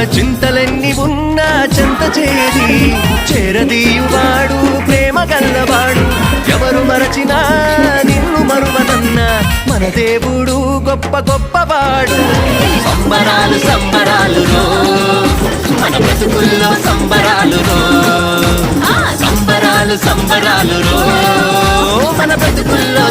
చింతలెన్ని ఉన్నా చెంత చేరి చేరదీయువాడు ప్రేమ గల్లవాడు ఎవరు మరచినా నిన్ను మరువనన్న మన దేవుడు గొప్ప గొప్పవాడు సంబరాలు సంబరాలు మన బ్రతుకుల్లో సంబరాలు సంబరాలు సంబరాలు మన బ్రతుకుల్లో